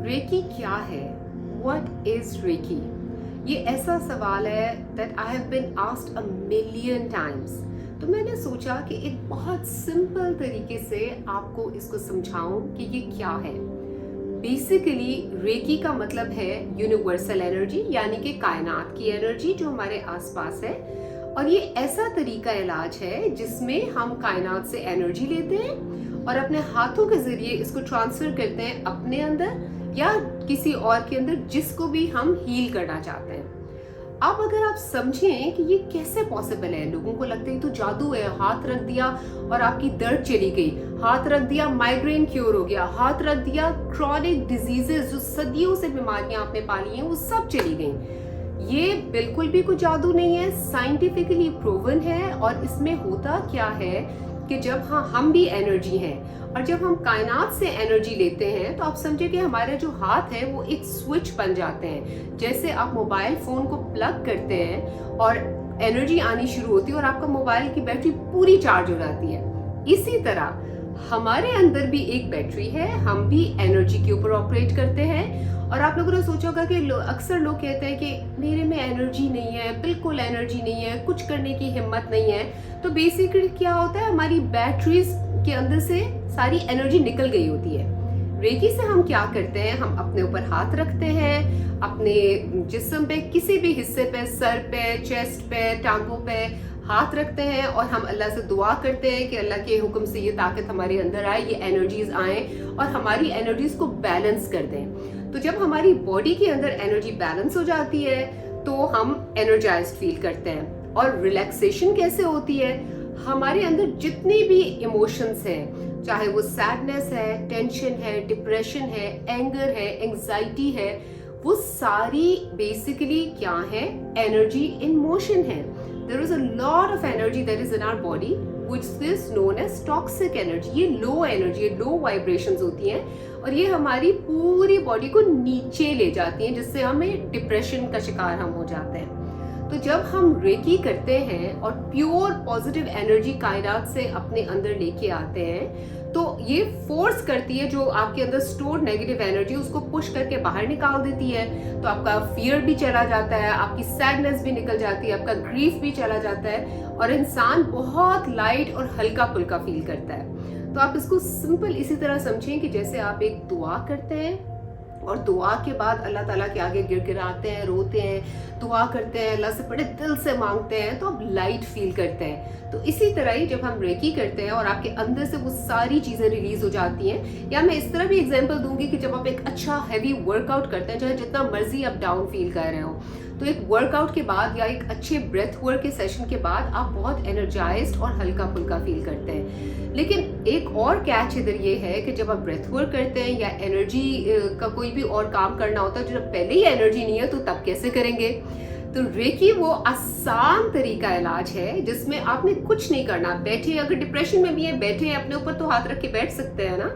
Recce क्या है? What is reiki? ये ऐसा सवाल है that I have been asked a million times. तो मैंने सोचा कि एक बहुत सिंपल तरीके से आपको इसको समझाऊं कि ये क्या है। बेसिकली रेकी का मतलब है यूनिवर्सल एनर्जी, यानी कि कायनात की एनर्जी जो हमारे आसपास है। और ये ऐसा तरीका इलाज है जिसमें हम कायनात से एनर्जी लेते हैं और अपने हाथों के जरिए इसको ट्रांसफर करते हैं अपने अंदर या किसी और के अंदर जिसको भी हम हील करना चाहते हैं। अब अगर आप समझें कि ये कैसे पॉसिबल है, लोगों को लगता है तो जादू है, हाथ रख दिया और आपकी दर्द चली गई, हाथ रख दिया माइग्रेन क्योर हो गया, हाथ रख दिया क्रॉनिक डिजीजेस जो सदियों से बीमारियां आपने पाली हैं वो सब चली गई। ये बिल्कुल भी कोई जादू नहीं है, साइंटिफिकली प्रूवन है। और इसमें होता क्या है कि जब हम भी एनर्जी हैं और जब हम कायनात से एनर्जी लेते हैं तो आप समझे कि हमारे जो हाथ है वो एक स्विच बन जाते हैं। जैसे आप मोबाइल फोन को प्लग करते हैं और एनर्जी आनी शुरू होती है और आपका मोबाइल की बैटरी पूरी चार्ज हो जाती है। इसी तरह हमारे अंदर भी एक बैटरी है, हम भी एनर्जी के ऊपर ऑपरेट करते हैं। और आप लोगों ने सोचा होगा कि अक्सर लोग कहते हैं कि मेरे में एनर्जी नहीं है, बिल्कुल एनर्जी नहीं है, कुछ करने की हिम्मत नहीं है। तो बेसिकली क्या होता है, हमारी बैटरीज के अंदर से सारी एनर्जी निकल गई होती है। रेकी से हम क्या करते हैं, हम अपने ऊपर हाथ रखते हैं, अपने जिस्म पे किसी भी हिस्से पे, सर पे, चेस्ट पे, टांगों पे हाथ रखते हैं और हम अल्लाह से दुआ करते हैं कि अल्लाह के हुक्म से ये ताकत हमारे अंदर आए, ये एनर्जीज आए और हमारी एनर्जीज को बैलेंस कर दें। तो जब हमारी बॉडी के अंदर एनर्जी बैलेंस हो जाती है तो हम एनर्जाइज्ड फील करते हैं। और रिलैक्सेशन कैसे होती है, हमारे अंदर जितनी भी इमोशंस हैं, चाहे वो सैडनेस है, टेंशन है, डिप्रेशन है, एंगर है, एंजाइटी है, वो सारी बेसिकली क्या है, एनर्जी इन मोशन है। There is a lot of energy that is in our body which is known as toxic energy. ये लो एनर्जी, लो वाइब्रेशंस होती हैं और ये हमारी पूरी बॉडी को नीचे ले जाती हैं, जिससे हमें डिप्रेशन का शिकार हम हो जाते हैं। तो जब हम रेकी करते हैं और प्योर पॉजिटिव एनर्जी कायनात से अपने अंदर लेके आते हैं तो ये फोर्स करती है जो आपके अंदर स्टोर्ड नेगेटिव एनर्जी उसको पुश करके बाहर निकाल देती है। तो आपका फियर भी चला जाता है, आपकी सैडनेस भी निकल जाती है, आपका ग्रीफ भी चला जाता है और इंसान बहुत लाइट और हल्का फुल्का फील करता है। तो आप इसको सिंपल इसी तरह समझें कि जैसे आप एक दुआ करते हैं और दुआ के बाद अल्लाह ताला के आगे गिड़गिड़ाते हैं, रोते हैं, दुआ करते हैं, अल्लाह से बड़े दिल से मांगते हैं, तो आप लाइट फील करते हैं। तो इसी तरह ही जब हम रेकी करते हैं और आपके अंदर से वो सारी चीज़ें रिलीज हो जाती हैं, या मैं इस तरह भी एग्जांपल दूंगी कि जब आप एक अच्छा हैवी वर्कआउट करते हैं, चाहे जितना मर्जी आप डाउन फील कर रहे हो, तो एक वर्कआउट के बाद या एक अच्छे ब्रेथ वर्क के सेशन के बाद आप बहुत एनर्जाइज्ड और हल्का फुल्का फील करते हैं। लेकिन एक और कैच इधर ये है कि जब आप ब्रेथ वर्क करते हैं या एनर्जी का कोई भी और काम करना होता है, जब पहले ही एनर्जी नहीं है तो तब कैसे करेंगे। तो रेकी वो आसान तरीका इलाज है जिसमें आपने कुछ नहीं करना। बैठे, अगर डिप्रेशन में भी है, बैठे अपने ऊपर तो हाथ रख के बैठ सकते हैं ना,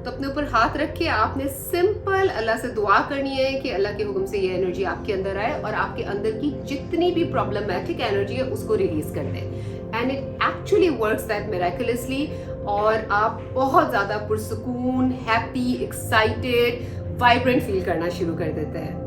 तो अपने ऊपर हाथ रख के आपने सिंपल अल्लाह से दुआ करनी है कि अल्लाह के हुक्म से ये एनर्जी आपके अंदर आए और आपके अंदर की जितनी भी प्रॉब्लमेटिक एनर्जी है उसको रिलीज कर दे। And it actually works that miraculously और आप बहुत ज़्यादा पुरसुकून, हैप्पी, एक्साइटेड, वाइब्रेंट फील करना शुरू कर देते हैं।